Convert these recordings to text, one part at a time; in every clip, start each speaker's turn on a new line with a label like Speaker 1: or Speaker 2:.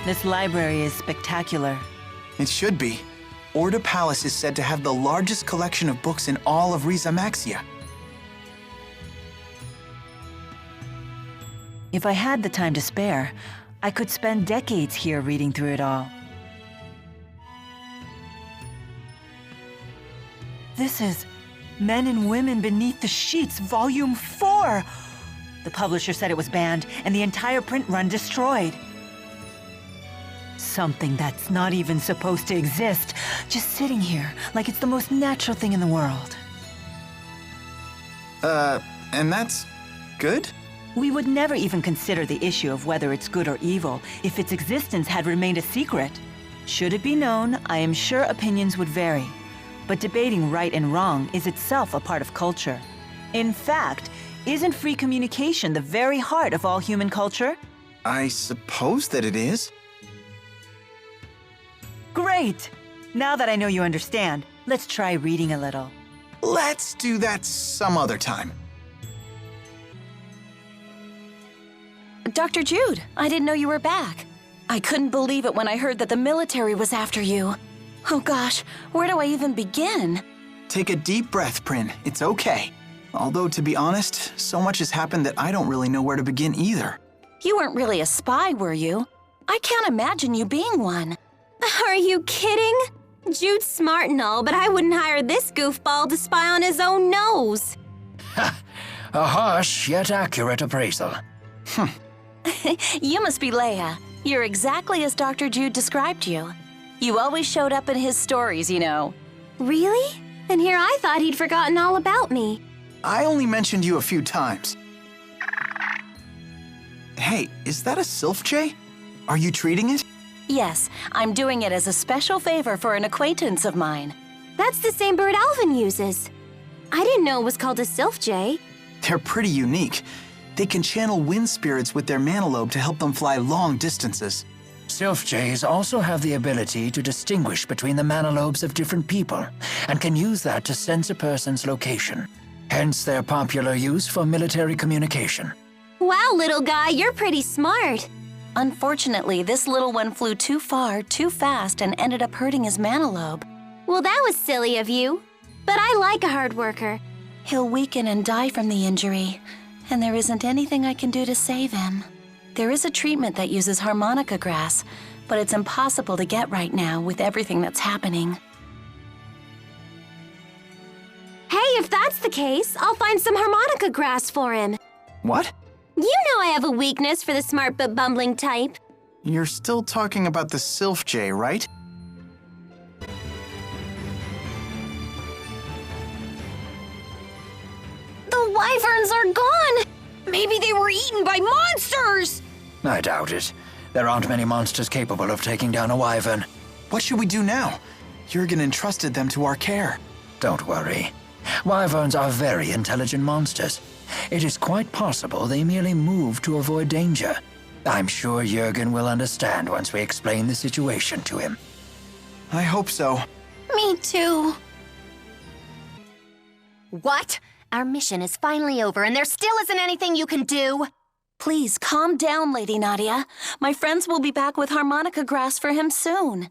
Speaker 1: This library is spectacular.
Speaker 2: It should be. Orda Palace is said to have the largest collection of books in all of Riza Maxia.
Speaker 1: If I had the time to spare, I could spend decades here reading through it all. This is Men and Women Beneath the Sheets, Volume 4! The publisher said it was banned, and the entire print run destroyed. Something that's not even supposed to exist, just sitting here like it's the most natural thing in the world.
Speaker 2: And that's good?
Speaker 1: We would never even consider the issue of whether it's good or evil if its existence had remained a secret. Should it be known, I am sure opinions would vary. But debating right and wrong is itself a part of culture. In fact, isn't free communication the very heart of all human culture?
Speaker 2: I suppose that it is.
Speaker 1: Great! Now that I know you understand, let's try reading a little.
Speaker 2: Let's do that some other time.
Speaker 3: Dr. Jude, I didn't know you were back. I couldn't believe it when I heard that the military was after you. Oh gosh, where do I even begin?
Speaker 2: Take a deep breath, Prin. It's okay. Although, to be honest, so much has happened that I don't really know where to begin either.
Speaker 3: You weren't really a spy, were you? I can't imagine you being one.
Speaker 4: Are you kidding? Jude's smart and all, but I wouldn't hire this goofball to spy on his own nose.
Speaker 5: A harsh yet accurate appraisal.
Speaker 3: You must be Leia. You're exactly as Dr. Jude described you. You always showed up in his stories, you know.
Speaker 4: Really? And here I thought he'd forgotten all about me.
Speaker 2: I only mentioned you a few times. Hey, is that a Sylph Jay? Are you treating it?
Speaker 3: Yes, I'm doing it as a special favor for an acquaintance of mine.
Speaker 4: That's the same bird Alvin uses. I didn't know it was called a Sylph Jay.
Speaker 2: They're pretty unique. They can channel wind spirits with their manalobe to help them fly long distances.
Speaker 5: Sylph Jays also have the ability to distinguish between the manalobes of different people, and can use that to sense a person's location. Hence their popular use for military communication.
Speaker 4: Wow, little guy, you're pretty smart.
Speaker 3: Unfortunately, this little one flew too far, too fast, and ended up hurting his manalobe.
Speaker 4: Well, that was silly of you. But I like a hard worker.
Speaker 3: He'll weaken and die from the injury, and there isn't anything I can do to save him. There is a treatment that uses harmonica grass, but it's impossible to get right now with everything that's happening.
Speaker 4: Hey, if that's the case, I'll find some harmonica grass for him.
Speaker 2: What?
Speaker 4: You know I have a weakness for the smart but bumbling type.
Speaker 2: You're still talking about the Sylph Jay, right?
Speaker 4: The wyverns are gone! Maybe they were eaten by monsters!
Speaker 5: I doubt it. There aren't many monsters capable of taking down a wyvern.
Speaker 2: What should we do now? Jurgen entrusted them to our care.
Speaker 5: Don't worry. Wyverns are very intelligent monsters. It is quite possible they merely move to avoid danger. I'm sure Jurgen will understand once we explain the situation to him.
Speaker 2: I hope so.
Speaker 4: Me too.
Speaker 6: What? Our mission is finally over and there still isn't anything you can do?
Speaker 3: Please, calm down, Lady Nadia. My friends will be back with harmonica grass for him soon.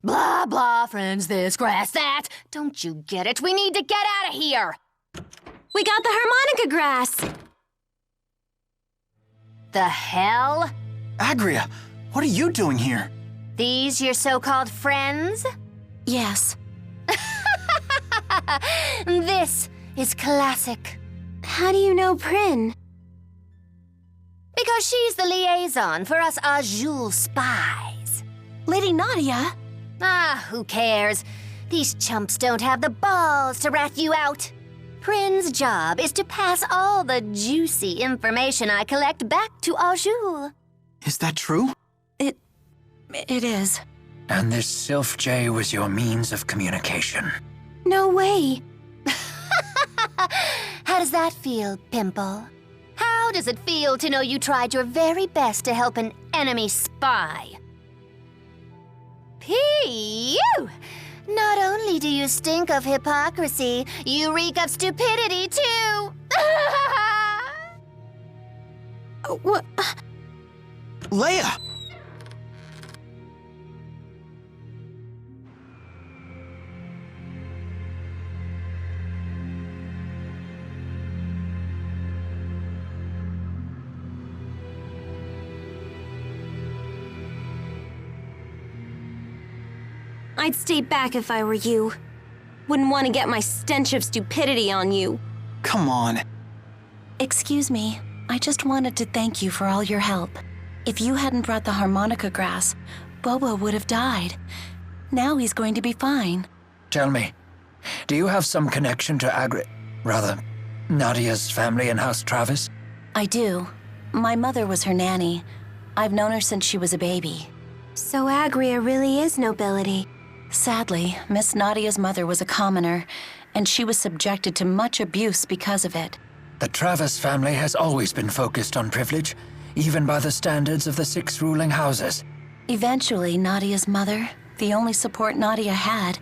Speaker 6: Blah, blah, friends this, grass that. Don't you get it? We need to get out of here.
Speaker 4: We got the harmonica grass.
Speaker 6: The hell?
Speaker 2: Agria, what are you doing here?
Speaker 6: These your so-called friends?
Speaker 3: Yes.
Speaker 6: This is classic.
Speaker 4: How do you know Prin?
Speaker 6: Because she's the liaison for us Azul spies.
Speaker 3: Lady Nadia?
Speaker 6: Ah, who cares? These chumps don't have the balls to rat you out. Prin's job is to pass all the juicy information I collect back to Azul.
Speaker 2: Is that true?
Speaker 3: It is.
Speaker 5: And this Sylph Jay was your means of communication.
Speaker 4: No way.
Speaker 6: How does that feel, Pimple? How does it feel to know you tried your very best to help an enemy spy? Pew! Not only do you stink of hypocrisy, you reek of stupidity, too!
Speaker 4: What?
Speaker 2: Leia!
Speaker 4: I'd stay back if I were you. Wouldn't want to get my stench of stupidity on you.
Speaker 2: Come on.
Speaker 3: Excuse me, I just wanted to thank you for all your help. If you hadn't brought the harmonica grass, Bobo would have died. Now he's going to be fine.
Speaker 5: Tell me, do you have some connection to Nadia's family in House Travis?
Speaker 3: I do. My mother was her nanny. I've known her since she was a baby.
Speaker 4: So Agria really is nobility.
Speaker 3: Sadly, Miss Nadia's mother was a commoner, and she was subjected to much abuse because of it.
Speaker 5: The Travis family has always been focused on privilege, even by the standards of the 6 ruling houses.
Speaker 3: Eventually, Nadia's mother, the only support Nadia had,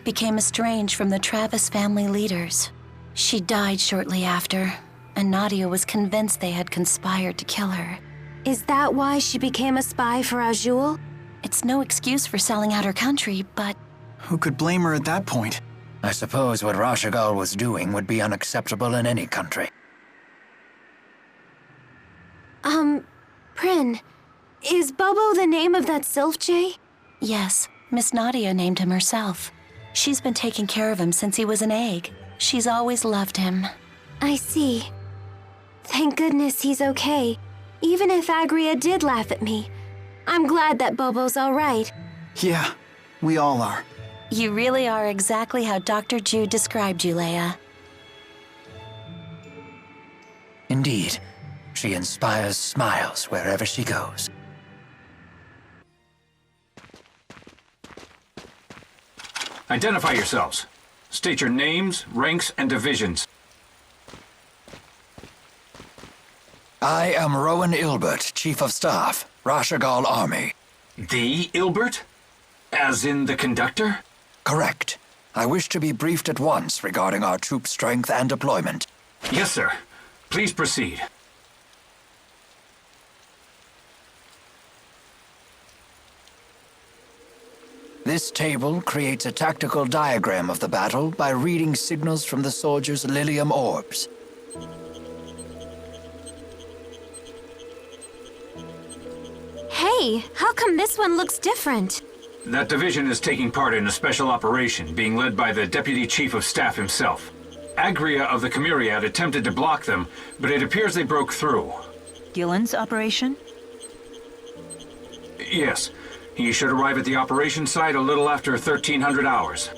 Speaker 3: became estranged from the Travis family leaders. She died shortly after, and Nadia was convinced they had conspired to kill her.
Speaker 4: Is that why she became a spy for Azul?
Speaker 3: It's no excuse for selling out her country, but
Speaker 2: Who could blame her at that point?
Speaker 5: I suppose what Rashagal was doing would be unacceptable in any country.
Speaker 4: Prin, is Bobo the name of that Sylph Jay?
Speaker 3: yes, Miss Nadia named him herself. She's been taking care of him since he was an egg. She's always loved him.
Speaker 4: I see. Thank goodness he's okay. Even if Agria did laugh at me, I'm glad that Bobo's all right.
Speaker 2: Yeah, we all are.
Speaker 3: You really are exactly how Dr. Jude described you, Leia.
Speaker 5: Indeed, she inspires smiles wherever she goes.
Speaker 7: Identify yourselves. State your names, ranks, and divisions.
Speaker 5: I am Rowan Ilbert, Chief of Staff, Rashagal Army.
Speaker 7: The Ilbert? As in the conductor?
Speaker 5: Correct. I wish to be briefed at once regarding our troop strength and deployment.
Speaker 7: Yes, sir. Please proceed.
Speaker 5: This table creates a tactical diagram of the battle by reading signals from the soldiers' Lilium orbs.
Speaker 4: Hey, how come this one looks different?
Speaker 7: That division is taking part in a special operation being led by the Deputy Chief of Staff himself. Agria of the Chimeriad attempted to block them, but it appears they broke through.
Speaker 1: Gillen's operation?
Speaker 7: Yes, he should arrive at the operation site a little after 1300 hours.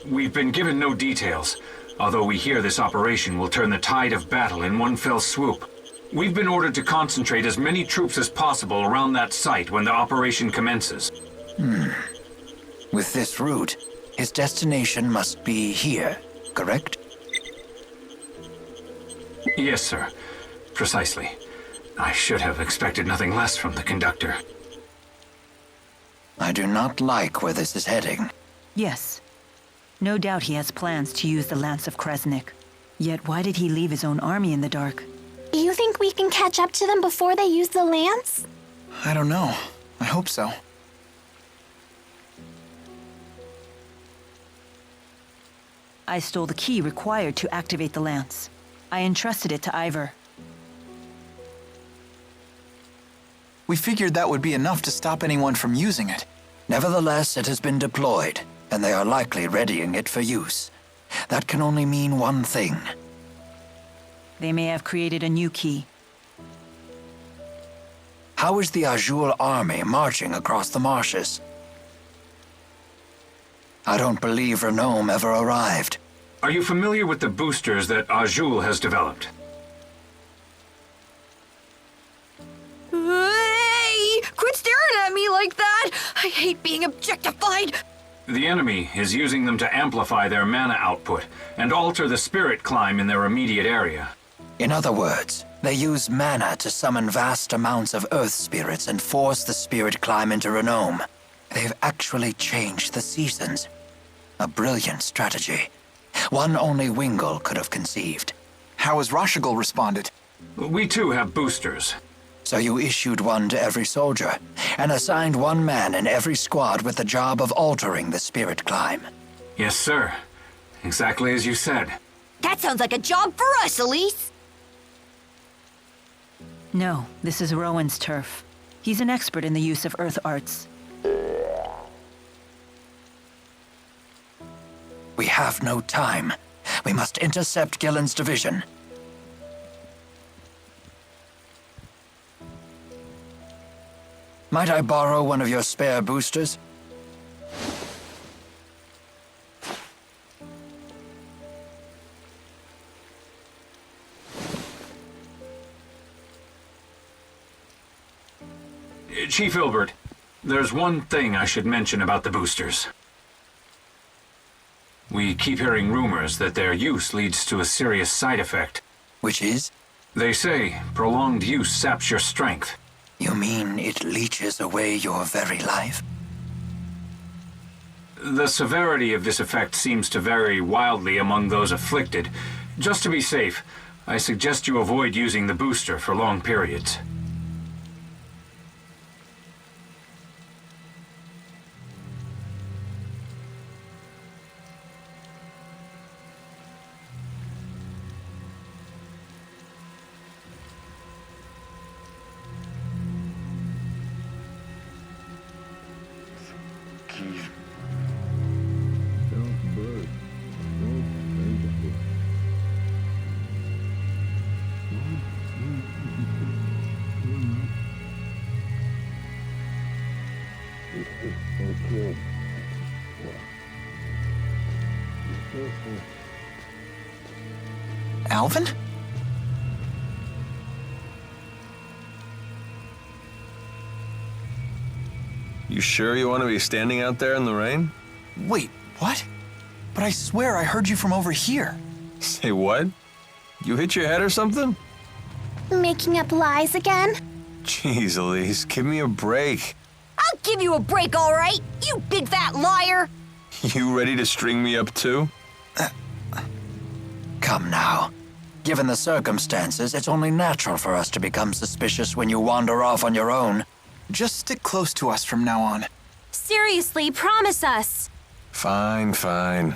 Speaker 7: We've been given no details, although we hear this operation will turn the tide of battle in one fell swoop. We've been ordered to concentrate as many troops as possible around that site when the operation commences.
Speaker 5: With this route, his destination must be here, correct?
Speaker 7: Yes, sir. Precisely. I should have expected nothing less from the conductor.
Speaker 5: I do not like where this is heading.
Speaker 1: Yes. No doubt he has plans to use the Lance of Kresnik. Yet why did he leave his own army in the dark?
Speaker 4: Do you think we can catch up to them before they use the lance?
Speaker 2: I don't know. I hope so.
Speaker 1: I stole the key required to activate the lance. I entrusted it to Ivor.
Speaker 2: We figured that would be enough to stop anyone from using it.
Speaker 5: Nevertheless, it has been deployed, and they are likely readying it for use. That can only mean one thing.
Speaker 1: They may have created a new key.
Speaker 5: How is the Azul army marching across the marshes? I don't believe Renome ever arrived.
Speaker 7: Are you familiar with the boosters that Azul has developed?
Speaker 8: Hey! Quit staring at me like that! I hate being objectified!
Speaker 7: The enemy is using them to amplify their mana output and alter the spirit climb in their immediate area.
Speaker 5: In other words, they use mana to summon vast amounts of earth spirits and force the spirit climb into Renome. They've actually changed the seasons. A brilliant strategy. One only Wingle could have conceived.
Speaker 2: How has Rashagal responded?
Speaker 7: We too have boosters.
Speaker 5: So you issued one to every soldier, and assigned one man in every squad with the job of altering the spirit climb.
Speaker 7: Yes, sir. Exactly as you said.
Speaker 8: That sounds like a job for us, Elise!
Speaker 1: No, this is Rowan's turf. He's an expert in the use of earth arts.
Speaker 5: We have no time. We must intercept Gillen's division. Might I borrow one of your spare boosters?
Speaker 7: Chief Ilbert, there's one thing I should mention about the boosters. We keep hearing rumors that their use leads to a serious side effect.
Speaker 5: Which is?
Speaker 7: They say prolonged use saps your strength.
Speaker 5: You mean it leeches away your very life?
Speaker 7: The severity of this effect seems to vary wildly among those afflicted. Just to be safe, I suggest you avoid using the booster for long periods.
Speaker 2: Alvin?
Speaker 9: You sure you want to be standing out there in the rain?
Speaker 2: Wait, what? But I swear I heard you from over here.
Speaker 9: Say what? You hit your head or something?
Speaker 4: Making up lies again?
Speaker 9: Jeez, Elise, give me a break.
Speaker 8: I'll give you a break, all right? You big fat liar!
Speaker 9: You ready to string me up too?
Speaker 5: Come now. Given the circumstances, it's only natural for us to become suspicious when you wander off on your own.
Speaker 2: Just stick close to us from now on.
Speaker 4: Seriously, promise us.
Speaker 9: Fine, fine.